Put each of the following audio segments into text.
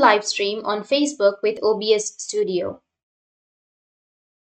live stream on Facebook with OBS Studio.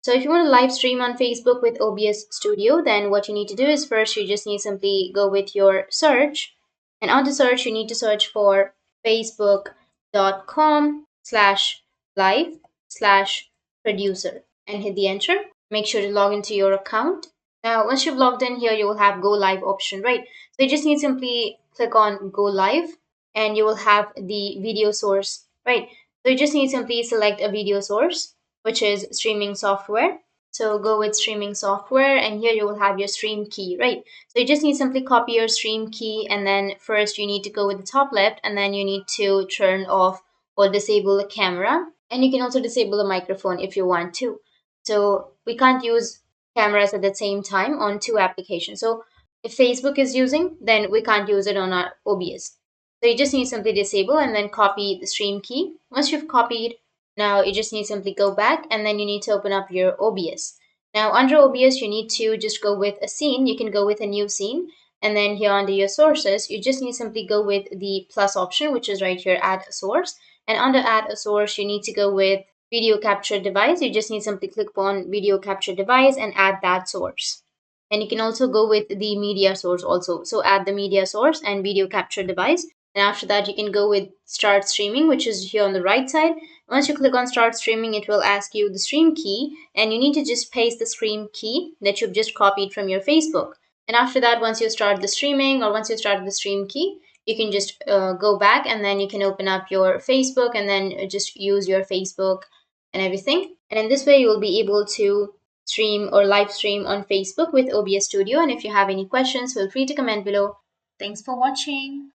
So if you want to live stream on Facebook with OBS Studio, then what you need to do is first you just need simply go with your search, and on the search you need to search for facebook.com/live/producer and hit the enter. Make sure to log into your account. Now once you've logged in here, you will have go live option, right? So you just need simply click on go live and you will have the video source, right? So you just need simply select a video source, which is streaming software. So go with streaming software and here you will have your stream key, right? So you just need simply copy your stream key, and then first you need to go with the top left and then you need to turn off or disable the camera, and you can also disable the microphone if you want to. So we can't use cameras at the same time on two applications. So if Facebook is using, then we can't use it on our OBS. So you just need simply disable and then copy the stream key. Once you've copied, now you just need simply go back and then you need to open up your OBS. Now under OBS, you need to just go with a scene. You can go with a new scene. And then here under your sources, you just need simply go with the plus option, which is right here, add a source. And under add a source, you need to go with video capture device. You just need simply click on video capture device and add that source. And you can also go with the media source also. So add the media source and video capture device. And after that, you can go with start streaming, which is here on the right side. Once you click on start streaming, it will ask you the stream key, and you need to just paste the stream key that you've just copied from your Facebook. And after that, once you start the streaming or once you start the stream key, you can just go back and then you can open up your Facebook and then just use your Facebook and everything. And in this way, you will be able to stream or live stream on Facebook with OBS Studio. And if you have any questions, feel free to comment below. Thanks for watching.